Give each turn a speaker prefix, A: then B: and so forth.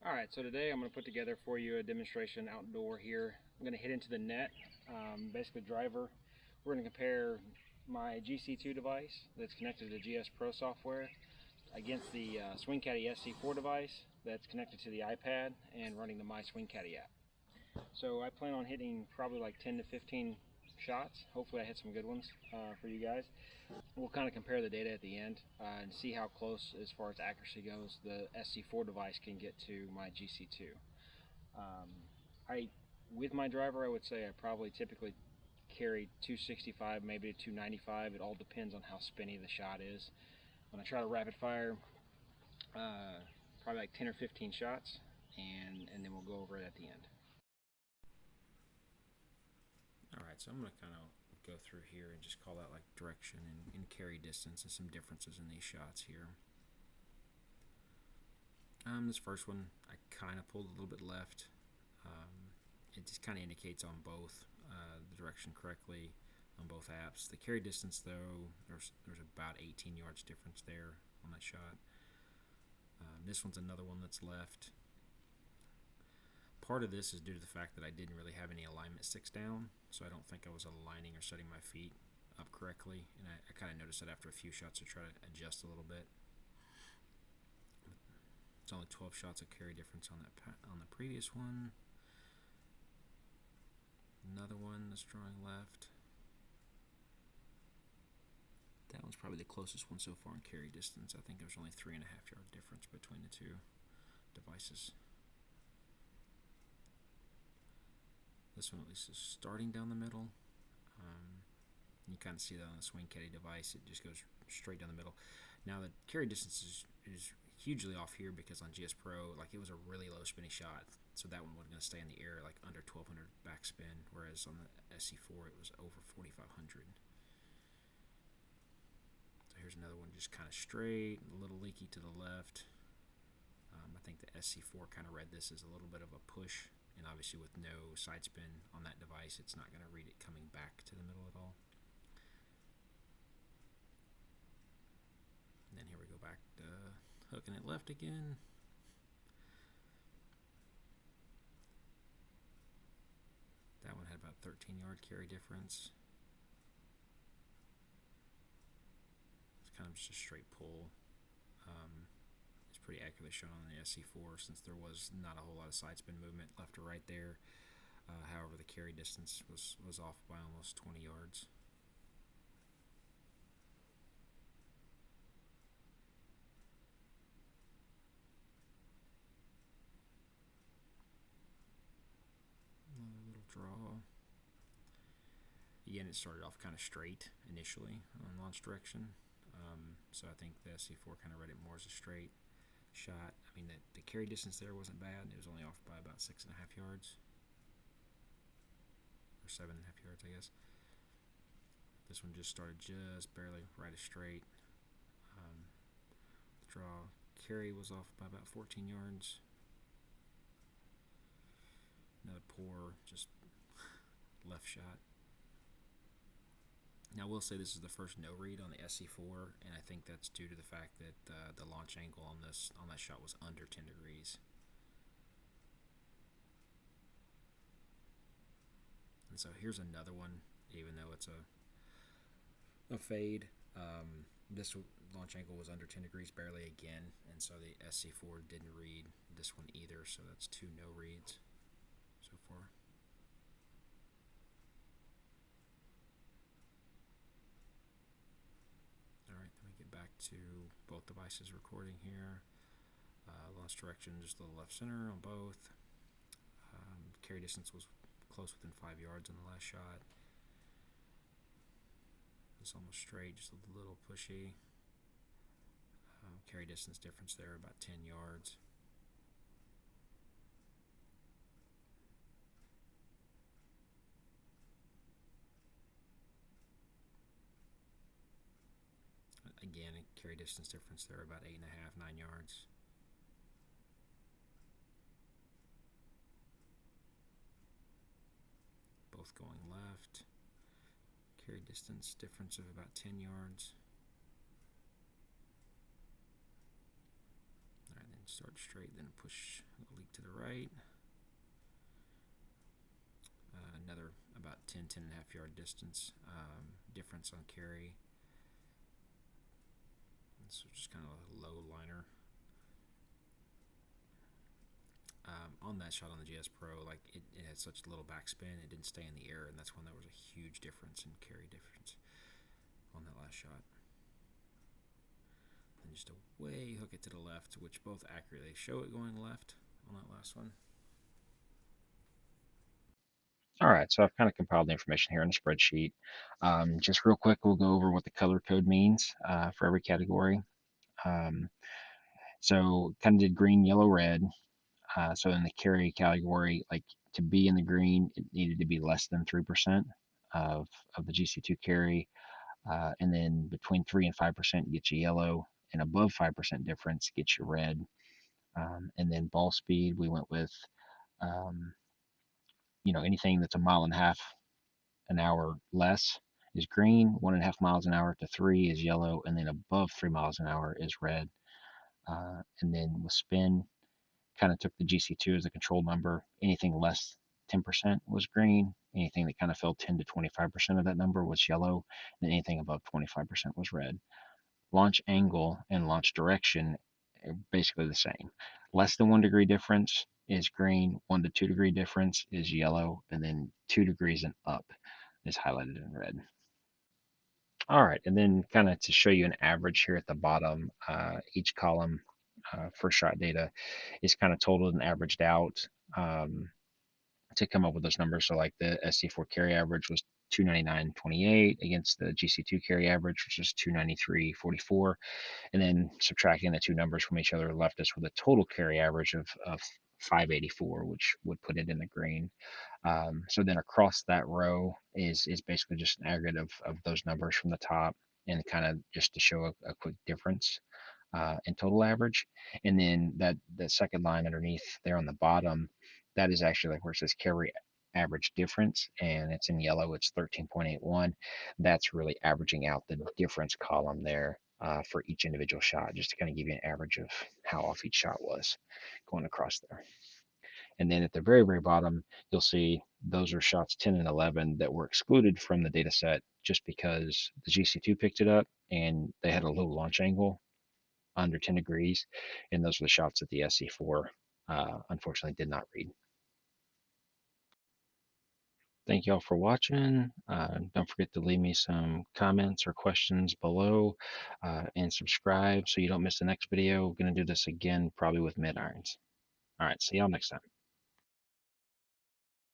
A: Alright, so today I'm going to put together for you a demonstration outdoor here. I'm going to hit into the net, basically driver. We're going to compare my GC2 device that's connected to GS Pro software against the Caddie SC4 device that's connected to the iPad and running the My Caddie app. So I plan on hitting probably like 10 to 15 shots. Hopefully I hit some good ones for you guys. We'll kind of compare the data at the end and see how close as far as accuracy goes the SC4 device can get to my GC2. With my driver, I would say I probably typically carry 265, maybe 295. It all depends on how spinny the shot is. When I try to rapid fire, probably like 10 or 15 shots, and then we'll go over it at the end.
B: Alright, so I'm going to kind of go through here and just call out like direction and carry distance and some differences in these shots here. This first one, I kind of pulled a little bit left. It just kind of indicates on both the direction correctly on both apps. The carry distance though, there's about 18 yards difference there on that shot. This one's another one that's left. Part of this is due to the fact that I didn't really have any alignment sticks down, so I don't think I was aligning or setting my feet up correctly, and I kind of noticed that after a few shots to try to adjust a little bit. It's only 12 shots of carry difference on the previous one. Another one that's drawing left. That one's probably the closest one so far in carry distance. I think there's only 3.5 yard difference between the two devices. This one at least is starting down the middle. You kind of see that on the Caddie device. It just goes straight down the middle. Now the carry distance is hugely off here because on GS Pro, like, it was a really low spinning shot, so that one wasn't going to stay in the air, like under 1200 backspin, whereas on the SC4 it was over 4500. So here's another one just kind of straight, a little leaky to the left. I think the SC4 kind of read this as a little bit of a push, and obviously with no side spin on that device, it's not going to read it coming back to the middle at all. And then here we go back to hooking it left again. That one had about 13 yard carry difference. It's kind of just a straight pull. It's pretty accurately shown on the SC4 since there was not a whole lot of side spin movement left or right there. However, the carry distance was off by almost 20 yards. Another little draw. Again, it started off kind of straight initially on launch direction. So I think the SC4 kind of read it more as a straight shot. I mean, the carry distance there wasn't bad. It was only off by about 6.5 yards. Or 7.5 yards, I guess. This one just started just barely right as straight. Draw carry was off by about 14 yards. Another poor, just left shot. Now, I will say this is the first no read on the SC4, and I think that's due to the fact that the launch angle on that shot was under 10 degrees. And so here's another one, even though it's a fade. This launch angle was under 10 degrees barely again, and so the SC4 didn't read this one either, so that's 2 no reads so far. Alright, then we get back to both devices recording here. Launch direction just a little left center on both. Carry distance was close within 5 yards on the last shot. It's almost straight, just a little pushy. Carry distance difference there about 10 yards. Again, a carry distance difference there about 8.5, 9 yards. Both going left. Carry distance difference of about 10 yards. Alright, then start straight, then push a little right. Another about 10.5 yard distance difference on carry. So just kind of a low liner. On that shot on the GS Pro, like it had such little backspin, it didn't stay in the air, and that's when there was a huge difference in carry difference on that last shot. And just a way hook it to the left, which both accurately show it going left on that last one.
C: All right, so I've kind of compiled the information here in a spreadsheet. Just real quick, we'll go over what the color code means for every category. So kind of did green, yellow, red. So in the carry category, like to be in the green, it needed to be less than 3% of the GC2 carry. And then between 3 and 5% gets you yellow, and above 5% difference gets you red. And then ball speed, we went with, um, anything that's a mile and a half an hour less is green, 1.5 miles an hour to 3 is yellow, and then above 3 miles an hour is red. And then with spin, kind of took the GC2 as a control number. Anything less 10% was green. Anything that kind of fell 10 to 25% of that number was yellow. And anything above 25% was red. Launch angle and launch direction are basically the same. Less than 1 degree difference is green, 1 to 2 degree difference is yellow, and then 2 degrees and up is highlighted in red. All right, and then kind of to show you an average here at the bottom, each column for shot data is kind of totaled and averaged out to come up with those numbers. So like the SC4 carry average was 299.28 against the GC2 carry average, which is 293.44. And then subtracting the two numbers from each other left us with a total carry average of 584, which would put it in the green. So then across that row is basically just an aggregate of those numbers from the top, and kind of just to show a quick difference in total average. And then that second line underneath there on the bottom, that is actually like where it says carry average difference, and it's in yellow, it's 13.81. That's really averaging out the difference column there for each individual shot, just to kind of give you an average of how off each shot was going across there. And then at the very, very bottom, you'll see those are shots 10 and 11 that were excluded from the data set just because the GC2 picked it up and they had a low launch angle under 10 degrees. And those were the shots that the SC4 unfortunately did not read. Thank you all for watching. Don't forget to leave me some comments or questions below and subscribe so you don't miss the next video. We're going to do this again, probably with mid irons. All right, see y'all next time.